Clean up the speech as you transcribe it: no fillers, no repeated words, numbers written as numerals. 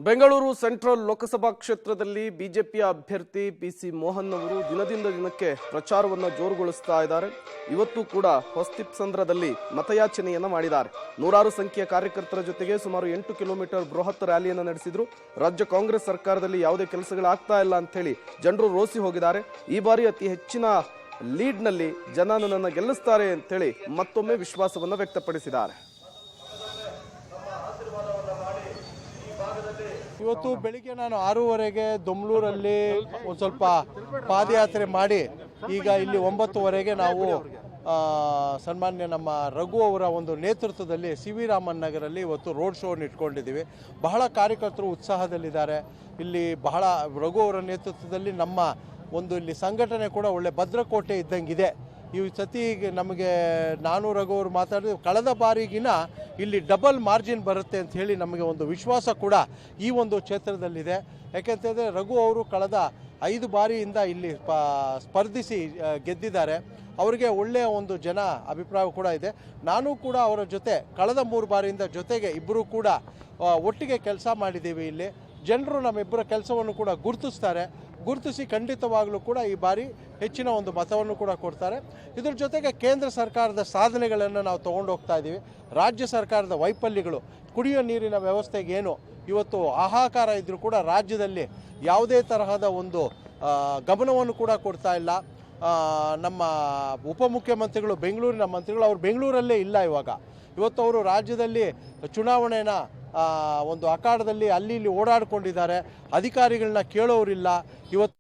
Bengaluru central Lok Sabha ಕ್ಷೇತ್ರದಲ್ಲಿ ಬಿಜೆಪಿಯ ಅಭ್ಯರ್ಥಿ ಪಿಸಿ ಮೋಹನ್ ಅವರು ದಿನದಿಂದ ದಿನಕ್ಕೆ ಪ್ರಚಾರವನ್ನು ಜೋರುಗೊಳಿಸ್ತಾ ಇದ್ದಾರೆ. ಇವತ್ತು ಕೂಡ ಹೊಸ್ತಿಪ್ಸಂದ್ರದಲ್ಲಿ ಮತಯಾಚನೆಯನ್ನ ಮಾಡಿದ್ದಾರೆ. ನೂರಾರು ಸಂಖ್ಯೆಯ ಕಾರ್ಯಕರ್ತರ ಜೊತೆಗೆ ಸುಮಾರು 8 ಕಿಲೋಮೀಟರ್ ಬೃಹತ್ ರ್ಯಾಲಿಯನ್ನು ನಡೆಸಿದ್ರು. ರಾಜ್ಯ ಕಾಂಗ್ರೆಸ್ ಸರ್ಕಾರದಲ್ಲಿ ಯಾವುದೇ ಕೆಲಸಗಳಾಗ್ತಾ ಇಲ್ಲ ಅಂತ ಹೇಳಿ ಜನರು ರೋಸಿ ಹೋಗಿದ್ದಾರೆ. ಈ ಬಾರಿ ಅತಿ ಹೆಚ್ಚಿನ ಲೀಡ್ನಲ್ಲಿ ಜನ ನನ್ನನ್ನು ಗೆಲ್ಲಿಸ್ತಾರೆ ಅಂತೇಳಿ ಮತ್ತೊಮ್ಮೆ ವಿಶ್ವಾಸವನ್ನು ವ್ಯಕ್ತಪಡಿಸಿದ್ದಾರೆ. ಇವತ್ತು ಬೆಳಿಗ್ಗೆ ನಾನು 6:30ಗೆ ದೊಮ್ಲೂರಲ್ಲಿ ಒಂದು ಸ್ವಲ್ಪ ಪಾದಯಾತ್ರೆ ಮಾಡಿ ಈಗ ಇಲ್ಲಿ 9:00ವರೆಗೆ ನಾವು ಸನ್ಮಾನ್ಯ ನಮ್ಮ ರಘು ಅವರ ಒಂದು ನೇತೃತ್ವದಲ್ಲಿ ಸಿ.ವಿ. ರಾಮನ್ ನಗರಲ್ಲಿ ಇವತ್ತು ರೋಡ್ ಶೋ ಇಟ್ಕೊಂಡಿದ್ದೀವಿ. ಬಹಳ ಕಾರ್ಯಕರ್ತರು ಉತ್ಸಾಹದಲ್ಲಿದ್ದಾರೆ. ಇಲ್ಲಿ ಬಹಳ ರಘು ಅವರ ನೇತೃತ್ವದಲ್ಲಿ ನಮ್ಮ ಒಂದು ಇಲ್ಲಿ ಸಂಘಟನೆ ಕೂಡ ಒಳ್ಳೆ ಭದ್ರಕೋಟೆ ಇದ್ದಂಗಿದೆ. ಈ ಸತಿ ನಮಗೆ ನಾನು ರಘು ಅವರು ಮಾತಾಡಿದ ಕಳೆದ ಬಾರಿಗಿನ ಇಲ್ಲಿ ಡಬಲ್ ಮಾರ್ಜಿನ್ ಬರುತ್ತೆ ಅಂತ ಹೇಳಿ ನಮಗೆ ಒಂದು ವಿಶ್ವಾಸ ಕೂಡ ಈ ಒಂದು ಕ್ಷೇತ್ರದಲ್ಲಿದೆ. ಯಾಕೆಂತಂದರೆ ರಘು ಅವರು ಕಳೆದ 5 ಬಾರಿಯಿಂದ ಇಲ್ಲಿ ಸ್ಪರ್ಧಿಸಿ ಗೆದ್ದಿದ್ದಾರೆ. ಅವರಿಗೆ ಒಳ್ಳೆಯ ಒಂದು ಜನ ಅಭಿಪ್ರಾಯ ಕೂಡ ಇದೆ. ನಾನು ಕೂಡ ಅವರ ಜೊತೆ ಕಳೆದ 3 ಬಾರಿಯಿಂದ ಜೊತೆಗೆ ಇಬ್ಬರು ಕೂಡ ಒಟ್ಟಿಗೆ ಕೆಲಸ ಮಾಡಿದ್ದೀವಿ. ಇಲ್ಲಿ ಜನರು ನಮ್ಮಿಬ್ಬರ ಕೆಲಸವನ್ನು ಕೂಡ ಗುರುತಿಸಿ ಖಂಡಿತವಾಗಲೂ ಕೂಡ ಈ ಬಾರಿ ಹೆಚ್ಚಿನ ಒಂದು ಮತವನ್ನು ಕೂಡ ಕೊಡ್ತಾರೆ. ಇದ್ರ ಜೊತೆಗೆ ಕೇಂದ್ರ ಸರ್ಕಾರದ ಸಾಧನೆಗಳನ್ನು ನಾವು ತೊಗೊಂಡು ಹೋಗ್ತಾ ಇದ್ದೀವಿ. ರಾಜ್ಯ ಸರ್ಕಾರದ ವೈಫಲ್ಯಗಳು, ಕುಡಿಯೋ ನೀರಿನ ವ್ಯವಸ್ಥೆಗೆ ಏನು ಇವತ್ತು ಹಾಹಾಕಾರ ಇದ್ದರೂ ಕೂಡ ರಾಜ್ಯದಲ್ಲಿ ಯಾವುದೇ ತರಹದ ಒಂದು ಗಮನವನ್ನು ಕೂಡ ಕೊಡ್ತಾ ಇಲ್ಲ. ನಮ್ಮ ಉಪಮುಖ್ಯಮಂತ್ರಿಗಳು ಬೆಂಗಳೂರಿನ ಮಂತ್ರಿಗಳು ಅವರು ಬೆಂಗಳೂರಲ್ಲೇ ಇಲ್ಲ. ಇವತ್ತು ಅವರು ರಾಜ್ಯದಲ್ಲಿ ಚುನಾವಣೆನ ಒಂದು ಅಖಾಡದಲ್ಲಿ ಅಲ್ಲಿ ಇಲ್ಲಿ ಓಡಾಡಿಕೊಂಡಿದ್ದಾರೆ. ಅಧಿಕಾರಿಗಳನ್ನ ಕೇಳೋರಿಲ್ಲ. ಇವತ್ತು